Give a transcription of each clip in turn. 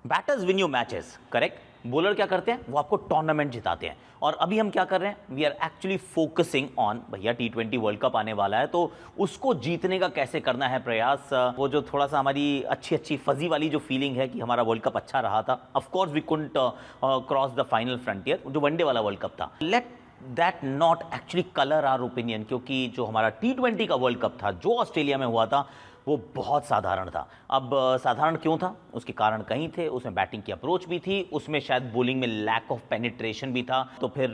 Batters win your matches, correct. Bowler क्या करते हैं, वो आपको टूर्नामेंट जिताते हैं। और अभी हम क्या कर रहे हैं, we are actually focusing on, भैया T20 वर्ल्ड कप आने वाला है, तो उसको जीतने का कैसे करना है प्रयास। वो जो थोड़ा सा हमारी अच्छी फजी वाली जो फीलिंग है कि हमारा वर्ल्ड कप अच्छा रहा था, of course we couldn't cross the final frontier, जो वनडे वाला वर्ल्ड कप था, let that not actually colour our opinion. क्योंकि जो हमारा T20 का वर्ल्ड कप था, जो ऑस्ट्रेलिया में हुआ था, वो बहुत साधारण था। अब साधारण क्यों था, उसके कारण कहीं थे, उसमें बैटिंग की अप्रोच भी थी, उसमें शायद बॉलिंग में लैक ऑफ पेनिट्रेशन भी था। तो फिर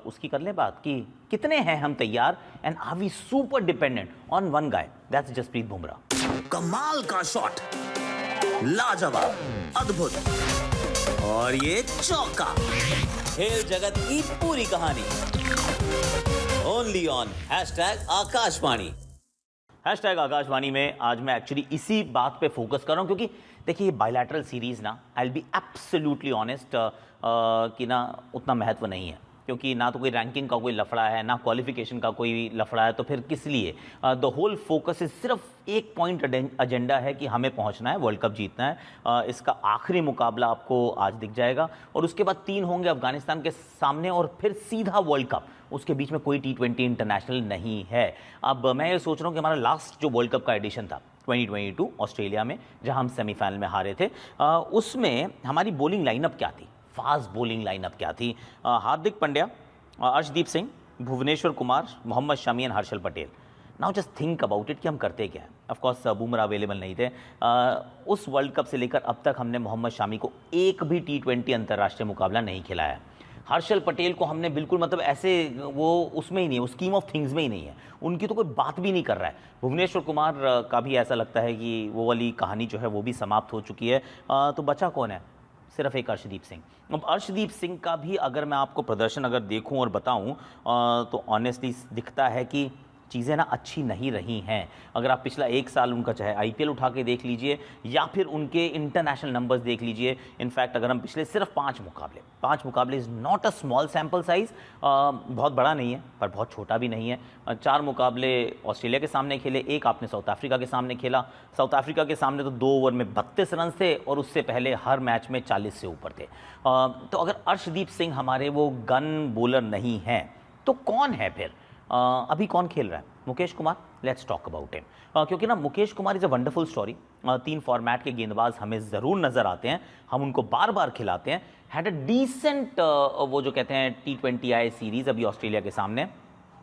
उसकी कर ले बात कि कितने हैं हम तैयार, and are we super dependent on one guy, that's Jasprit Bumrah. कमाल का शॉट, लाजवाब, अद्भुत, और ये चौका। खेल जगत की पूरी कहानी ओनली ऑन #आकाशवाणी। #आकाशवाणी में आज मैं एक्चुअली इसी बात पे फोकस कर रहा हूँ, क्योंकि देखिए ये बायलैटरल सीरीज़ ना, I will be absolutely honest कि ना उतना महत्व नहीं है, क्योंकि ना तो कोई रैंकिंग का कोई लफड़ा है, ना क्वालिफिकेशन का कोई लफड़ा है, तो फिर किस लिए। द होल फोकस इज सिर्फ एक पॉइंट एजेंडा है कि हमें पहुंचना है, वर्ल्ड कप जीतना है। इसका आखिरी मुकाबला आपको आज दिख जाएगा, और उसके बाद 3 होंगे अफगानिस्तान के सामने, और फिर सीधा वर्ल्ड कप। उसके बीच में कोई T20 इंटरनेशनल नहीं है। अब मैं ये सोच रहा हूँ कि हमारा लास्ट जो वर्ल्ड कप का एडिशन था 2022 ऑस्ट्रेलिया में, जहां हम सेमीफाइनल में हारे थे, उसमें हमारी बॉलिंग लाइनअप क्या थी, फास्ट बॉलिंग लाइनअप क्या थी। Hardik Pandya, Arshdeep Singh, Bhuvneshwar Kumar, Mohammed Shami and Harshal Patel. Now just think about it कि हम करते क्या हैं। ऑफकोर्स बुमराह अवेलेबल नहीं थे। उस वर्ल्ड कप से लेकर अब तक हमने मोहम्मद शमी को एक भी T20 अंतर्राष्ट्रीय मुकाबला नहीं खिलाया। हर्षल पटेल को हमने बिल्कुल, मतलब ऐसे वो उसमें ही नहीं है, वो स्कीम ऑफ थिंग्स में ही नहीं है, उनकी तो कोई बात भी नहीं कर रहा है। भुवनेश्वर कुमार का भी ऐसा लगता है कि वो वाली कहानी जो है वो भी समाप्त हो चुकी है। तो बचा कौन है, सिर्फ एक अर्शदीप सिंह। अब अर्शदीप सिंह का भी अगर मैं आपको प्रदर्शन अगर देखूं और बताऊं, तो ऑनेस्टली दिखता है कि चीज़ें ना अच्छी नहीं रही हैं। अगर आप पिछला 1 साल उनका चाहे IPL उठा के देख लीजिए, या फिर उनके इंटरनेशनल नंबर्स देख लीजिए। इनफैक्ट अगर हम पिछले सिर्फ 5 मुकाबले is not a small sample size, बहुत बड़ा नहीं है पर बहुत छोटा भी नहीं है। 4 मुकाबले ऑस्ट्रेलिया के सामने खेले, एक आपने साउथ अफ्रीका के सामने खेला। साउथ अफ्रीका के सामने तो 2 ओवर में 32 रन थे, और उससे पहले हर मैच में 40 से ऊपर थे। तो अगर अर्शदीप सिंह हमारे वो गन बॉलर नहीं हैं, तो कौन है फिर? अभी कौन खेल रहा है? Mukesh Kumar. Let's talk about him, क्योंकि ना Mukesh Kumar is a wonderful story. 3 format के गेंदबाज हमें ज़रूर नज़र आते हैं, हम उनको बार बार खिलाते हैं। हैड अ डिसेंट वो जो कहते हैं T20I सीरीज़ अभी ऑस्ट्रेलिया के सामने,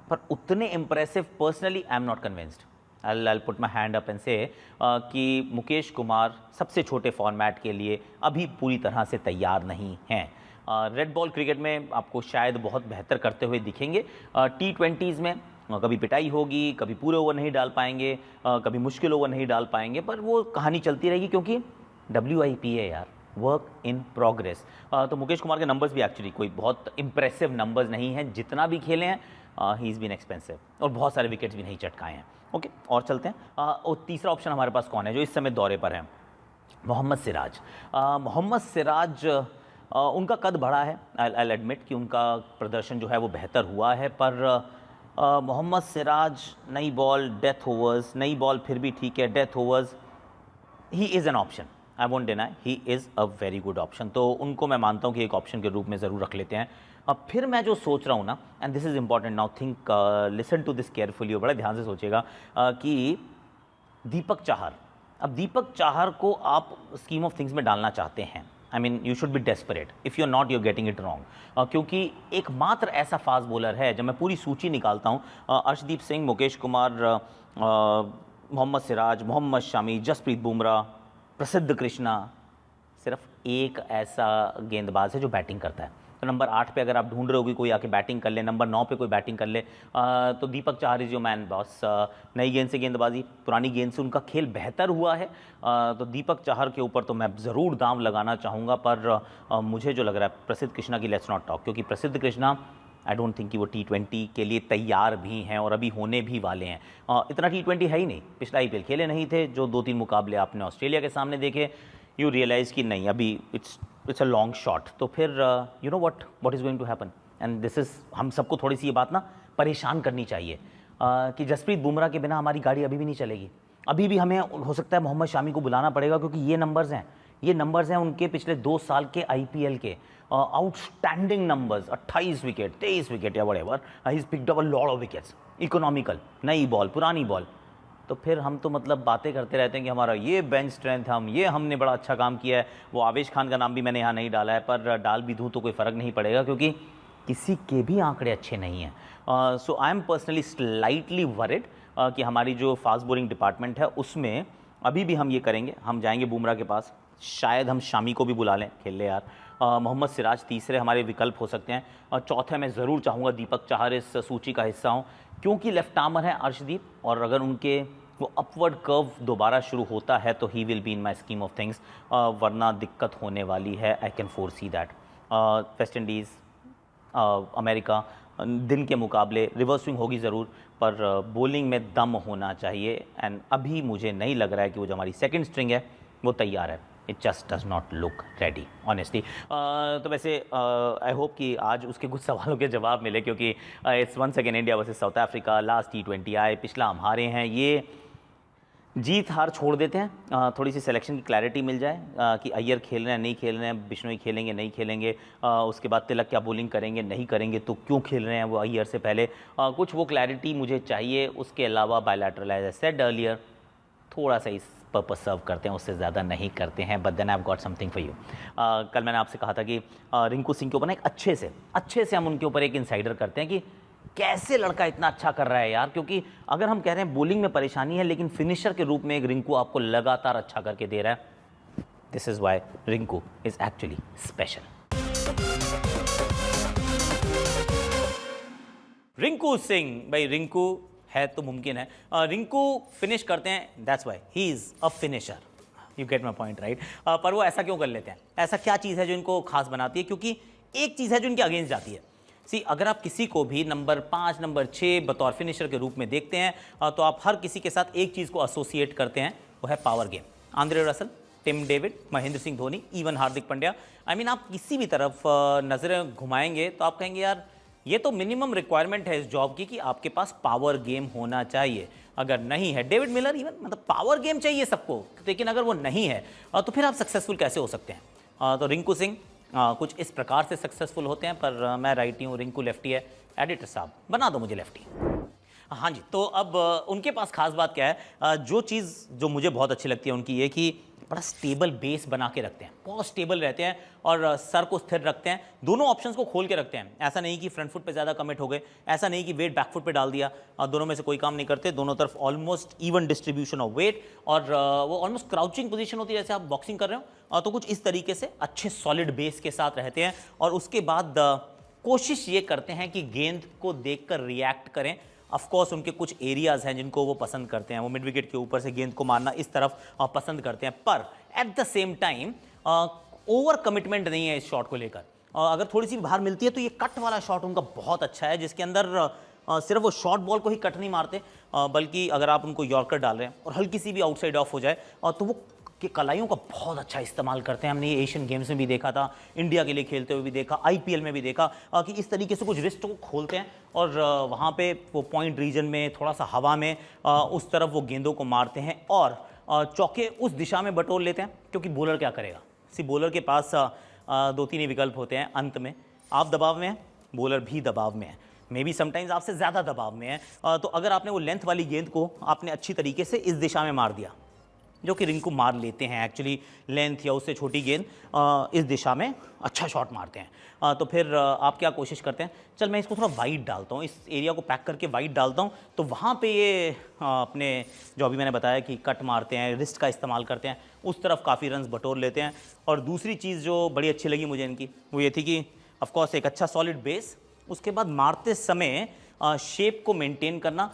पर उतने impressive personally I am not convinced. I'll put my hand up and say कि मुकेश कुमार सबसे छोटे फॉर्मेट के लिए अभी पूरी तरह से तैयार नहीं हैं। रेड बॉल क्रिकेट में आपको शायद बहुत बेहतर करते हुए दिखेंगे। T20s में कभी पिटाई होगी, कभी पूरे ओवर नहीं डाल पाएंगे, कभी मुश्किल ओवर नहीं डाल पाएंगे, पर वो कहानी चलती रहेगी, क्योंकि WIP है यार, वर्क इन प्रोग्रेस। तो मुकेश कुमार के नंबर्स भी एक्चुअली कोई बहुत इंप्रेसिव नंबर्स नहीं हैं। जितना भी खेले हैं ही इज़ बीन एक्सपेंसिव, और बहुत सारे विकेट्स भी नहीं चटकाए हैं। ओके, और चलते हैं। और तीसरा ऑप्शन हमारे पास कौन है जो इस समय दौरे पर है? मोहम्मद सिराज। मोहम्मद सिराज, उनका कद बड़ा है, आई एडमिट कि उनका प्रदर्शन जो है वो बेहतर हुआ है, पर मोहम्मद सिराज नई बॉल, डेथ ओवर्स, नई बॉल फिर भी ठीक है, death overs, he is an option, I won't deny, he is a very good option. तो उनको मैं मानता हूँ कि एक ऑप्शन के रूप में ज़रूर रख लेते हैं। अब फिर मैं जो सोच रहा हूँ ना, and this is important, now think, listen to this carefully, बड़े ध्यान से सोचिएगा, कि दीपक चाहर। अब दीपक चाहर को आप स्कीम ऑफ थिंग्स में डालना चाहते हैं, I mean you should be desperate if you are not, you are getting it wrong, क्योंकि एकमात्र ऐसा फास्ट बॉलर है, जब मैं पूरी सूची निकालता हूँ, अर्शदीप सिंह, मुकेश कुमार, मोहम्मद सिराज, मोहम्मद शमी, जसप्रीत बुमराह, प्रसिद्ध कृष्णा, सिर्फ एक ऐसा गेंदबाज है जो बैटिंग करता है। तो नंबर 8 पे अगर आप ढूंढ रहे हो कि कोई आके बैटिंग कर ले, नंबर 9 पे कोई बैटिंग कर ले, तो Deepak Chahar is your man boss. नई गेंद से गेंदबाजी, पुरानी गेंद से उनका खेल बेहतर हुआ है, तो दीपक चाहर के ऊपर तो मैं ज़रूर दाम लगाना चाहूँगा। पर मुझे जो लग रहा है प्रसिद्ध कृष्णा की लेट्स नॉट टॉक, क्योंकि प्रसिद्ध कृष्णा आई डोंट थिंक कि वो T20 के लिए तैयार भी हैं, और अभी होने भी वाले हैं। इतना T20 है ही नहीं, पिछला IPL खेले नहीं थे, जो 2-3 मुकाबले आपने ऑस्ट्रेलिया के सामने देखे, यू रियलाइज़ कि नहीं, अभी इट्स अ लॉन्ग शॉट। तो फिर you know what is going to happen, and this is, हम सबको थोड़ी सी ये बात ना परेशान करनी चाहिए, कि जसप्रीत बुमराह के बिना हमारी गाड़ी अभी भी नहीं चलेगी। अभी भी हमें हो सकता है मोहम्मद शमी को बुलाना पड़ेगा, क्योंकि ये नंबर्स हैं ये नंबर्स हैं उनके पिछले 2 साल के आईपीएल के आउटस्टैंडिंग नंबर्स, 28 विकेट, 23 विकेट या whatever, he is picked up a lot of wickets, economical, नई बॉल, पुरानी बॉल। तो फिर हम तो मतलब बातें करते रहते हैं कि हमारा ये बेंच स्ट्रेंथ, हमने बड़ा अच्छा काम किया है। वो आवेश खान का नाम भी मैंने यहाँ नहीं डाला है, पर डाल भी दूँ तो कोई फ़र्क नहीं पड़ेगा क्योंकि किसी के भी आंकड़े अच्छे नहीं हैं। So I am personally slightly worried कि हमारी जो फास्ट बॉलिंग डिपार्टमेंट है उसमें अभी भी हम ये करेंगे, हम जाएंगे बुमराह के पास, शायद हम शामी को भी बुला लें, खेल ले यार। मोहम्मद सिराज तीसरे हमारे विकल्प हो सकते हैं, और चौथे मैं ज़रूर चाहूँगा दीपक चाहर इस सूची का हिस्सा हों, क्योंकि लेफ्ट आर्मर है अर्शदीप, और अगर उनके वो अपवर्ड कर्व दोबारा शुरू होता है तो he will be in my scheme of things, वरना दिक्कत होने वाली है। I can four see that. West Indies, America, दिन के मुकाबले रिवर्स स्विंग होगी ज़रूर, पर बॉलिंग में दम होना चाहिए, एंड अभी मुझे नहीं लग रहा है कि वो जो हमारी सेकंड स्ट्रिंग है वो तैयार है। It just does not look ready honestly. तो वैसे आई होप कि आज उसके कुछ सवालों के जवाब मिले, क्योंकि it's once again India versus South Africa, last T20 आए, पिछला हम हारे हैं, ये जीत हार छोड़ देते हैं, थोड़ी सी सिलेक्शन की क्लैरिटी मिल जाए कि अय्यर खेल रहे हैं नहीं खेल रहे हैं, बिश्नोई खेलेंगे नहीं खेलेंगे, उसके बाद तिलक क्या बॉलिंग करेंगे नहीं करेंगे, तो क्यों खेल रहे हैं वो अय्यर से पहले, कुछ वो क्लैरिटी मुझे चाहिए। उसके अलावा bilateral, as I said earlier, थोड़ा सा इस पर्पस सर्व करते हैं, उससे ज़्यादा नहीं करते हैं, but then I have got something for you. कल मैंने आपसे कहा था कि रिंकू सिंह के ऊपर ना एक अच्छे से हम उनके ऊपर एक इंसाइडर करते हैं कि कैसे लड़का इतना अच्छा कर रहा है यार, क्योंकि अगर हम कह रहे हैं बॉलिंग में परेशानी है, लेकिन फिनिशर के रूप में एक रिंकू आपको लगातार अच्छा करके दे रहा है। This is why Rinku is actually special. Rinku Singh, भाई रिंकू है तो मुमकिन है, रिंकू फिनिश करते हैं, that's why he is a finisher. You get my point right. पर वो ऐसा क्यों कर लेते हैं, ऐसा क्या चीज़ है जो इनको खास बनाती है? क्योंकि एक चीज़ है जो इनके अगेंस्ट जाती है। सी, अगर आप किसी को भी नंबर 5, नंबर 6 बतौर फिनिशर के रूप में देखते हैं तो आप हर किसी के साथ एक चीज़ को एसोसिएट करते हैं, वो है power game. Andre Russell, Tim David, Mahendra Singh Dhoni, even Hardik Pandya, I mean आप किसी भी तरफ नज़रें घुमाएंगे तो आप कहेंगे यार ये तो मिनिमम रिक्वायरमेंट है इस जॉब की कि आपके पास पावर गेम होना चाहिए। अगर नहीं है, डेविड मिलर इवन, मतलब पावर गेम चाहिए सबको, लेकिन अगर वो नहीं है तो फिर आप सक्सेसफुल कैसे हो सकते हैं? तो रिंकू सिंह कुछ इस प्रकार से सक्सेसफुल होते हैं, पर मैं राइटी हूँ, रिंकू लेफ्टी है। एडिटर साहब बना दो मुझे लेफ्टी। हाँ जी, तो अब उनके पास खास बात क्या है? जो चीज़ जो मुझे बहुत अच्छी लगती है उनकी, ये कि बड़ा स्टेबल बेस बना के रखते हैं, बहुत स्टेबल रहते हैं और सर को स्थिर रखते हैं, दोनों ऑप्शंस को खोल के रखते हैं। ऐसा नहीं कि फ्रंट फुट पे ज़्यादा कमिट हो गए, ऐसा नहीं कि वेट बैक फुट पे डाल दिया, दोनों में से कोई काम नहीं करते, दोनों तरफ almost even distribution of weight, और वो ऑलमोस्ट क्राउचिंग पोजीशन होती है जैसे आप बॉक्सिंग कर रहे हो, तो कुछ इस तरीके से अच्छे सॉलिड बेस के साथ रहते हैं। और उसके बाद कोशिश ये करते हैं कि गेंद को देखकर रिएक्ट करें। ऑफ कोर्स उनके कुछ एरियाज़ हैं जिनको वो पसंद करते हैं, वो मिड विकेट के ऊपर से गेंद को मारना इस तरफ पसंद करते हैं, पर at the same time over commitment नहीं है इस शॉट को लेकर। अगर थोड़ी सी बाहर मिलती है तो ये कट वाला शॉट उनका बहुत अच्छा है, जिसके अंदर सिर्फ वो शॉर्ट बॉल को ही कट नहीं मारते, बल्कि अगर आप उनको यॉर्कर डाल रहे हैं और हल्की सी भी आउटसाइड ऑफ हो जाए तो वो कि कलाइयों का बहुत अच्छा इस्तेमाल करते हैं। हमने ये एशियन गेम्स में भी देखा था, इंडिया के लिए खेलते हुए भी देखा, आईपीएल में भी देखा कि इस तरीके से कुछ रिस्ट को खोलते हैं और वहाँ पे वो पॉइंट रीजन में थोड़ा सा हवा में उस तरफ वो गेंदों को मारते हैं और चौके उस दिशा में बटोर लेते हैं। क्योंकि बॉलर क्या करेगा, बॉलर के पास 2-3 ही विकल्प होते हैं अंत में। आप दबाव में हैं, बॉलर भी दबाव में है, मे बी समटाइम्स आपसे ज़्यादा दबाव में है, तो अगर आपने वो लेंथ वाली गेंद को आपने अच्छी तरीके से इस दिशा में मार दिया, जो कि रिंकू मार लेते हैं एक्चुअली, लेंथ या उससे छोटी गेंद इस दिशा में अच्छा शॉट मारते हैं, तो फिर आप क्या कोशिश करते हैं, चल मैं इसको थोड़ा वाइड डालता हूँ, इस एरिया को पैक करके वाइड डालता हूँ, तो वहाँ पे ये अपने जो अभी मैंने बताया कि कट मारते हैं, रिस्ट का इस्तेमाल करते हैं, उस तरफ काफ़ी रन्स बटोर लेते हैं। और दूसरी चीज़ जो बड़ी अच्छी लगी मुझे इनकी, वो ये थी कि ऑफकोर्स एक अच्छा सॉलिड बेस, उसके बाद मारते समय शेप को मेंटेन करना,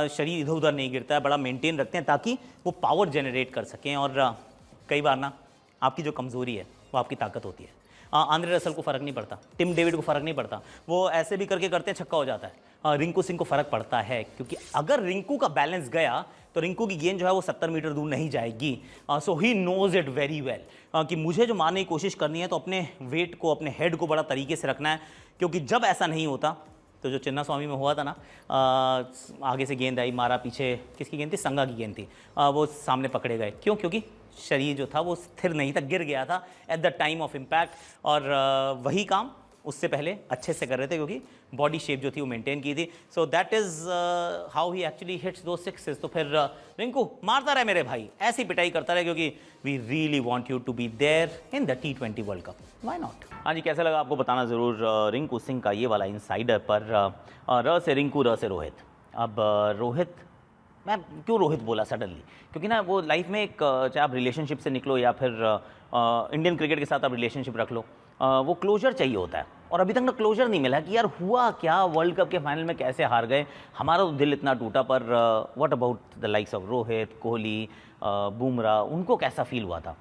शरीर इधर उधर नहीं गिरता है, बड़ा मेंटेन रखते हैं ताकि वो पावर जनरेट कर सकें। और कई बार ना आपकी जो कमज़ोरी है वो आपकी ताकत होती है। आंद्रे रसल को फ़र्क नहीं पड़ता, टिम डेविड को फ़र्क नहीं पड़ता, वो ऐसे भी करके करते हैं छक्का हो जाता है। रिंकू सिंह को फ़र्क पड़ता है, क्योंकि अगर रिंकू का बैलेंस गया तो रिंकू की गेंद जो है वो 70 मीटर दूर नहीं जाएगी। So he knows it very well कि मुझे जो मारने की कोशिश करनी है तो अपने वेट को, अपने हेड को बड़ा तरीके से रखना है, क्योंकि जब ऐसा नहीं होता तो जो चिन्ना स्वामी में हुआ था ना, आगे से गेंद आई, मारा, पीछे किसकी गेंद थी, संगा की गेंद थी, वो सामने पकड़े गए। क्यों? क्योंकि शरीर जो था वो स्थिर नहीं था, गिर गया था at the time of impact. और वही काम उससे पहले अच्छे से कर रहे थे क्योंकि बॉडी शेप जो थी वो मेंटेन की थी। So that is how he actually hits दो सिक्सेस। तो फिर रिंकू मारता रहे मेरे भाई, ऐसी पिटाई करता रहे, क्योंकि we really want you to be there in the T20 world cup, why not. हाँ जी, कैसा लगा आपको बताना ज़रूर रिंकू सिंह का ये वाला इनसाइडर पर। र से रिंकू, र से रोहित। अब रोहित, मैं क्यों रोहित बोला सडनली, क्योंकि ना वो लाइफ में एक चाहे आप रिलेशनशिप से निकलो या फिर इंडियन क्रिकेट के साथ आप रिलेशनशिप रख लो, वो क्लोजर चाहिए होता है। और अभी तक ना क्लोजर नहीं मिला कि यार हुआ क्या, वर्ल्ड कप के फाइनल में कैसे हार गए। हमारा तो दिल इतना टूटा, पर what about the likes of Rohit, Kohli, Bumrah, उनको कैसा फील हुआ था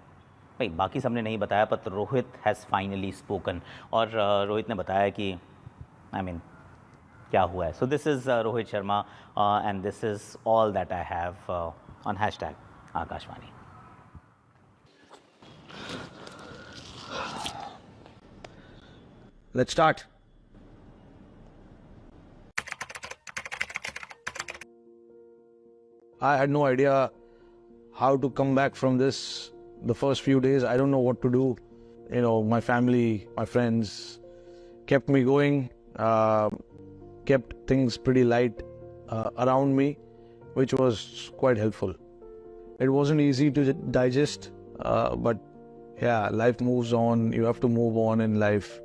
भाई? बाकी सबने नहीं बताया, पर रोहित हैज़ फाइनली स्पोकन। और रोहित ने बताया कि आई मीन क्या हुआ है। So this is Rohit Sharma and this is all that I have on hashtag Akashvani. Let's start. I had no idea how to come back from this. The first few days, I don't know what to do. You know, my family, my friends kept me going, kept things pretty light around me, which was quite helpful. It wasn't easy to digest, but yeah, life moves on. You have to move on in life.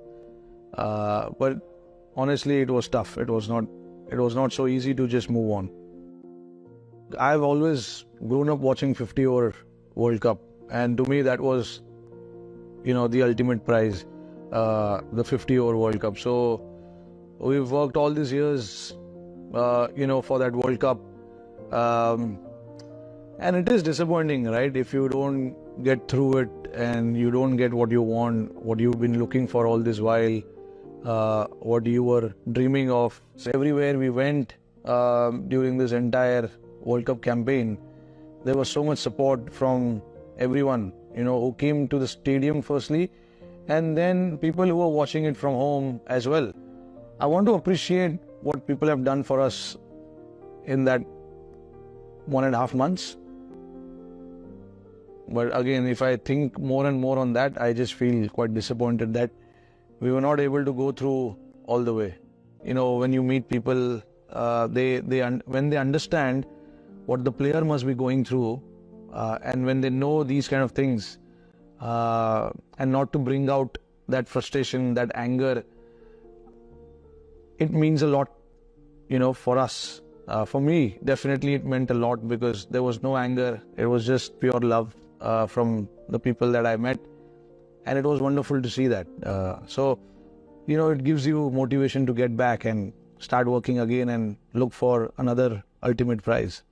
But honestly, it was tough. It was not so easy to just move on. I've always grown up watching 50 over World Cup, and to me that was, you know, the ultimate prize, the 50 over World Cup. So we've worked all these years, you know, for that World Cup, and it is disappointing, right? If you don't get through it and you don't get what you want, what you've been looking for all this while, what you were dreaming of. So everywhere we went during this entire World Cup campaign, there was so much support from everyone, you know, who came to the stadium firstly, and then people who were watching it from home as well. I want to appreciate what people have done for us in that 1.5 months. But again, if I think more and more on that, I just feel quite disappointed that we were not able to go through all the way. You know, when you meet people, when they understand what the player must be going through, and when they know these kind of things, and not to bring out that frustration, that anger, it means a lot, you know, for us. For me, definitely it meant a lot because there was no anger. It was just pure love from the people that I met. And it was wonderful to see that. So, you know, it gives you motivation to get back and start working again and look for another ultimate prize.